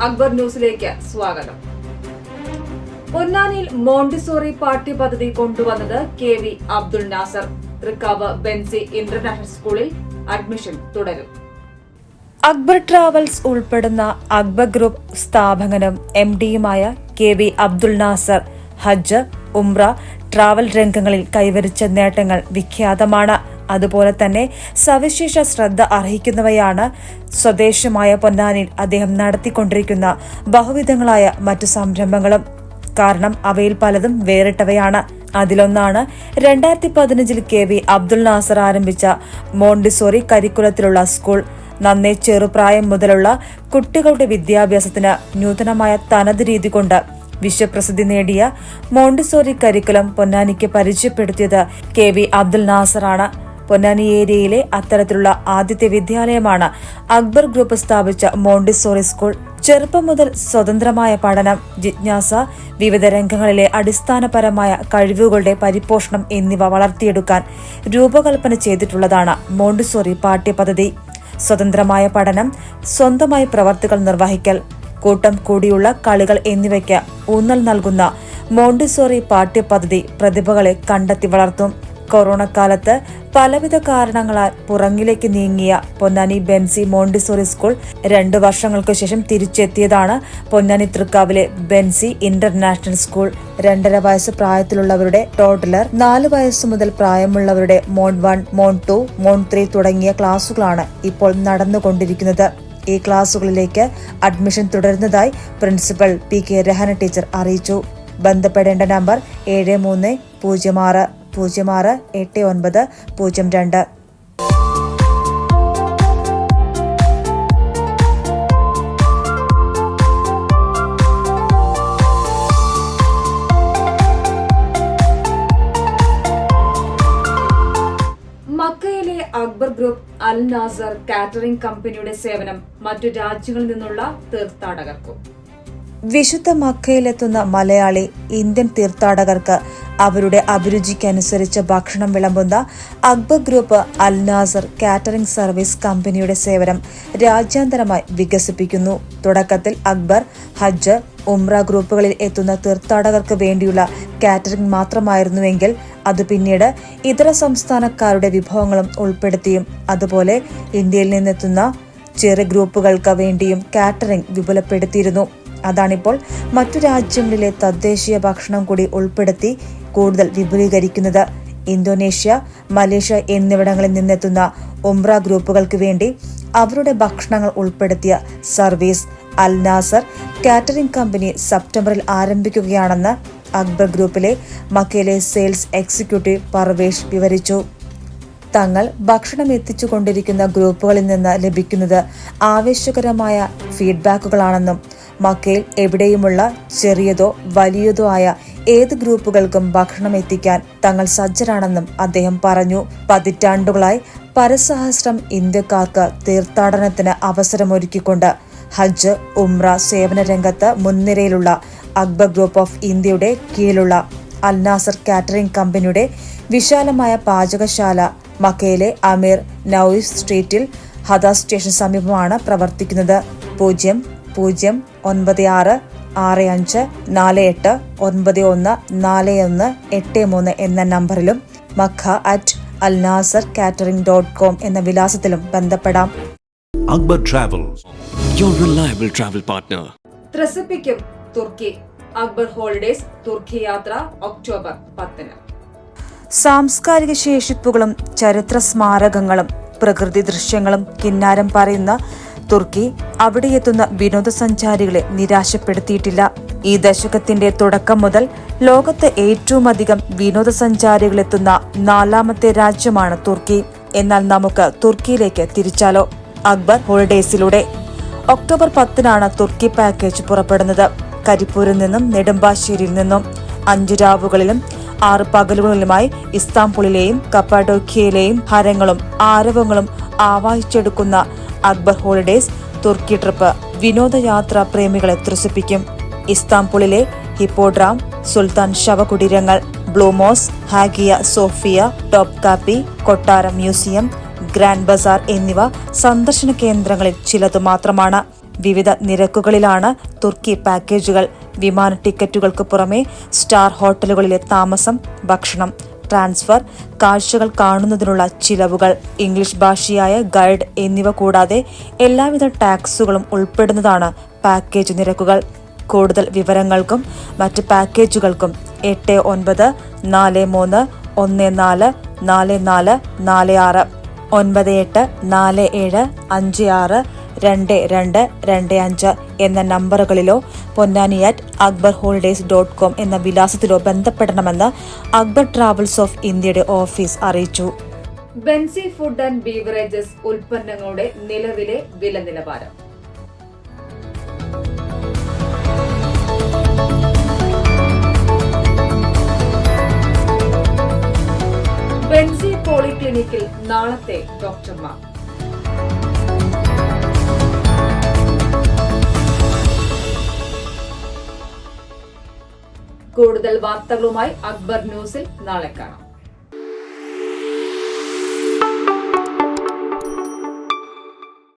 അക്ബർ ന്യൂസിലേക്ക് സ്വാഗതം. പൊന്നാനിയിൽ മോണ്ടിസോറി പാഠ്യപദ്ധതി കൊണ്ടുവന്നത് KV അബ്ദുൾ നാസർ. തൃക്കാവ് ബെൻസി ഇന്റർനാഷണൽ സ്കൂളിൽ അഡ്മിഷൻ തുടരും. അക്ബർ ട്രാവൽസ് ഉൾപ്പെടുന്ന അക്ബർ ഗ്രൂപ്പ് സ്ഥാപകനും MD-യുമായ KV അബ്ദുൾ നാസർ ഹജ്ജ്, ഉംറ, ട്രാവൽ രംഗങ്ങളിൽ കൈവരിച്ച നേട്ടങ്ങൾ വിഖ്യാതമാണ്. അതുപോലെ തന്നെ സവിശേഷ ശ്രദ്ധ അർഹിക്കുന്നവയാണ് സ്വദേശമായ പൊന്നാനിയിൽ അദ്ദേഹം നടത്തിക്കൊണ്ടിരിക്കുന്ന ബഹുവിധങ്ങളായ മറ്റു സംരംഭങ്ങളും. കാരണം അവയിൽ പലതും വേറിട്ടവയാണ്. അതിലൊന്നാണ് 2015 KV അബ്ദുൾ നാസർ ആരംഭിച്ച മോണ്ടിസോറി കരിക്കുലത്തിലുള്ള സ്കൂൾ. നന്നേ ചെറുപ്രായം മുതലുള്ള കുട്ടികളുടെ വിദ്യാഭ്യാസത്തിന് നൂതനമായ തനത് രീതി കൊണ്ട് വിശ്വപ്രസിദ്ധി നേടിയ മോണ്ടിസോറി കരിക്കുലം പൊന്നാനിക്ക് പരിചയപ്പെടുത്തിയത് KV അബ്ദുൾ നാസറാണ്. പൊന്നാനി ഏരിയയിലെ അത്തരത്തിലുള്ള ആദ്യത്തെ വിദ്യാലയമാണ് അക്ബർ ഗ്രൂപ്പ് സ്ഥാപിച്ച മോണ്ടിസോറി സ്കൂൾ. ചെറുപ്പം മുതൽ സ്വതന്ത്രമായ പഠനം, ജിജ്ഞാസ, വിവിധ രംഗങ്ങളിലെ അടിസ്ഥാനപരമായ കഴിവുകളുടെ പരിപോഷണം എന്നിവ വളർത്തിയെടുക്കാൻ രൂപകൽപ്പന ചെയ്തിട്ടുള്ളതാണ് മോണ്ടിസോറി പാഠ്യപദ്ധതി. സ്വതന്ത്രമായ പഠനം, സ്വന്തമായി പ്രവർത്തികൾ നിർവഹിക്കൽ, കൂട്ടം കൂടിയുള്ള കളികൾ എന്നിവയ്ക്ക് ഊന്നൽ നൽകുന്ന മോണ്ടിസോറി പാഠ്യപദ്ധതി പ്രതിഭകളെ കണ്ടെത്തി വളർത്തും. കൊറോണ കാലത്ത് പലവിധ കാരണങ്ങളാൽ പുറങ്ങിലേക്ക് നീങ്ങിയ പൊന്നാനി ബെൻസി മോണ്ടിസോറി സ്കൂൾ 2 വർഷങ്ങൾക്ക് ശേഷം തിരിച്ചെത്തിയതാണ് പൊന്നാനി തൃക്കാവിലെ ബെൻസി ഇന്റർനാഷണൽ സ്കൂൾ. 2.5 വയസ്സ് പ്രായത്തിലുള്ളവരുടെ ടോഡ്ലർ, 4 വയസ്സു മുതൽ പ്രായമുള്ളവരുടെ മോഡ് 1, മോഡ് 2, മോഡ് 3 തുടങ്ങിയ ക്ലാസുകളാണ് ഇപ്പോൾ നടന്നുകൊണ്ടിരിക്കുന്നത്. ഈ ക്ലാസുകളിലേക്ക് അഡ്മിഷൻ തുടരുന്നതായി പ്രിൻസിപ്പൽ PK രഹന ടീച്ചർ അറിയിച്ചു. ബന്ധപ്പെടേണ്ട നമ്പർ 7306068902. മക്കയിലെ അക്ബർ ഗ്രൂപ്പ് അൽ നാസർ കാറ്ററിംഗ് കമ്പനിയുടെ സേവനം മറ്റു രാജ്യങ്ങളിൽ നിന്നുള്ള തീർത്ഥാടകർക്കും. വിശുദ്ധ മക്കയിലെത്തുന്ന മലയാളി ഇന്ത്യൻ തീർത്ഥാടകർക്ക് അവരുടെ അഭിരുചിക്കനുസരിച്ച് ഭക്ഷണം വിളമ്പുന്ന അക്ബർ ഗ്രൂപ്പ് അൽ നാസർ കാറ്ററിംഗ് സർവീസ് കമ്പനിയുടെ സേവനം രാജ്യാന്തരമായി വികസിപ്പിക്കുന്നു. തുടക്കത്തിൽ അക്ബർ, ഹജ്ജ്, ഉംറ ഗ്രൂപ്പുകളിൽ എത്തുന്ന തീർത്ഥാടകർക്ക് വേണ്ടിയുള്ള കാറ്ററിംഗ് മാത്രമായിരുന്നുവെങ്കിൽ അത് പിന്നീട് ഇതര സംസ്ഥാനക്കാരുടെ വിഭവങ്ങളും ഉൾപ്പെടുത്തിയും അതുപോലെ ഇന്ത്യയിൽ നിന്നെത്തുന്ന ചെറിയ ഗ്രൂപ്പുകൾക്ക് വേണ്ടിയും കാറ്ററിംഗ് വിപുലപ്പെടുത്തിയിരുന്നു. അതാണിപ്പോൾ മറ്റു രാജ്യങ്ങളിലെ തദ്ദേശീയ ഭക്ഷണം കൂടി ഉൾപ്പെടുത്തി കൂടുതൽ വിപുലീകരിക്കുന്നത്. ഇന്തോനേഷ്യ, മലേഷ്യ എന്നിവിടങ്ങളിൽ നിന്നെത്തുന്ന ഉംറ ഗ്രൂപ്പുകൾക്ക് വേണ്ടി അവരുടെ ഭക്ഷണങ്ങൾ ഉൾപ്പെടുത്തിയ സർവീസ് അൽ നാസർ കാറ്ററിംഗ് കമ്പനി സെപ്റ്റംബറിൽ ആരംഭിക്കുകയാണെന്ന് അക്ബർ ഗ്രൂപ്പിലെ മക്കയിലെ സെയിൽസ് എക്സിക്യൂട്ടീവ് പർവേഷ് വിവരിച്ചു. തങ്ങൾ ഭക്ഷണം എത്തിച്ചുകൊണ്ടിരിക്കുന്ന ഗ്രൂപ്പുകളിൽ നിന്ന് ലഭിക്കുന്നത് ആവേശകരമായ ഫീഡ്ബാക്കുകളാണെന്നും മക്കയിൽ എവിടെയുമുള്ള ചെറിയതോ വലിയതോ ആയ ഏത് ഗ്രൂപ്പുകൾക്കും ഭക്ഷണം എത്തിക്കാൻ തങ്ങൾ സജ്ജരാണെന്നും അദ്ദേഹം പറഞ്ഞു. പതിറ്റാണ്ടുകളായി പരസഹസ്രം ഇന്ത്യക്കാർക്ക് തീർത്ഥാടനത്തിന് അവസരമൊരുക്കിക്കൊണ്ട് ഹജ്ജ്, ഉംറ സേവന രംഗത്ത് മുൻനിരയിലുള്ള അക്ബർ ഗ്രൂപ്പ് ഓഫ് ഇന്ത്യയുടെ കീഴിലുള്ള അൽ നാസർ കാറ്ററിംഗ് കമ്പനിയുടെ വിശാലമായ പാചകശാല മക്കയിലെ അമീർ നൌഫ് സ്ട്രീറ്റിൽ ഹദ സ്റ്റേഷൻ സമീപമാണ് പ്രവർത്തിക്കുന്നത്. 00656489141 എന്ന നമ്പറിലും makka@alnasarcatering.com എന്ന വിലാസത്തിലും ബന്ധപ്പെടാം. Akbar Travels, your reliable travel partner. ത്രസിപ്പിക്കും തുർക്കി. അക്ബർ ഹോളിഡേസ് തുർക്കി യാത്ര ഒക്ടോബർ 10. സാംസ്കാരിക ശേഷിപ്പുകളും ചരിത്ര സ്മാരകങ്ങളും പ്രകൃതി ദൃശ്യങ്ങളും കിന്നാരം പറയുന്ന തുർക്കി അവിടെയെത്തുന്ന വിനോദസഞ്ചാരികളെ നിരാശപ്പെടുത്തിയിട്ടില്ല. ഈ ദശകത്തിന്റെ തുടക്കം മുതൽ ലോകത്ത് ഏറ്റവും അധികം വിനോദസഞ്ചാരികളെത്തുന്ന 4ാമത്തെ രാജ്യമാണ് തുർക്കി. എന്നാൽ നമുക്ക് തുർക്കിയിലേക്ക് തിരിച്ചാലോ? അക്ബർ ഹോളിഡേസിലൂടെ ഒക്ടോബർ 10 തുർക്കി പാക്കേജ് പുറപ്പെടുന്നത്. കരിപ്പൂരിൽ നിന്നും നെടുമ്പാശ്ശേരിയിൽ നിന്നും 5 രാവുകളിലും 6 പകലുകളിലുമായി ഇസ്താംബുളിലെയും കപ്പാഡോക്യയിലെയും ഹരങ്ങളും ആരവങ്ങളും ആവാഹിച്ചെടുക്കുന്ന അക്ബർ ഹോളിഡേസ് തുർക്കി ട്രിപ്പ് വിനോദയാത്രാ പ്രേമികളെ ത്രസിപ്പിക്കും. ഇസ്താംബുളിലെ ഹിപ്പോഡ്രാം, സുൽത്താൻ ശവകുടീരങ്ങൾ, ബ്ലൂമോസ്, ഹാഗിയ സോഫിയ, ടോപ്കാപ്പി, കൊട്ടാരം മ്യൂസിയം, ഗ്രാൻഡ് ബസാർ എന്നിവ സന്ദർശന കേന്ദ്രങ്ങളിൽ ചിലതു മാത്രമാണ്. വിവിധ നിരക്കുകളിലാണ് തുർക്കി പാക്കേജുകൾ. വിമാന ടിക്കറ്റുകൾക്ക് പുറമെ സ്റ്റാർ ഹോട്ടലുകളിലെ താമസം, ഭക്ഷണം, ട്രാൻസ്ഫർ, കാഴ്ചകൾ കാണുന്നതിനുള്ള ചിലവുകൾ, ഇംഗ്ലീഷ് ഭാഷയായ ഗൈഡ് എന്നിവ കൂടാതെ എല്ലാവിധ ടാക്സുകളും ഉൾപ്പെടുന്നതാണ് പാക്കേജ് നിരക്കുകൾ. കൂടുതൽ വിവരങ്ങൾക്കും മറ്റ് പാക്കേജുകൾക്കും 8914144446 9847562225 എന്ന നമ്പറുകളിലോ ponnani@akbarholidays.com എന്ന വിലാസത്തിലോ ബന്ധപ്പെടണമെന്ന് അക്ബർ ട്രാവൽസ് ഓഫ് ഇന്ത്യയുടെ ഓഫീസ് അറിയിച്ചു. ബെൻസി ഫുഡ് ആൻഡ് ബീവറേജസ് ഉൽപ്പന്നങ്ങളുടെ നിലവിലെ വില നിലവാരം. ബെൻസി പോളിക്ലിനിക്കിൽ നാളത്തെ ഡോക്ടർമാർ. കൂടുതൽ വാർത്തകളുമായി അക്ബർ ന്യൂസിൽ നാളെ കാണാം.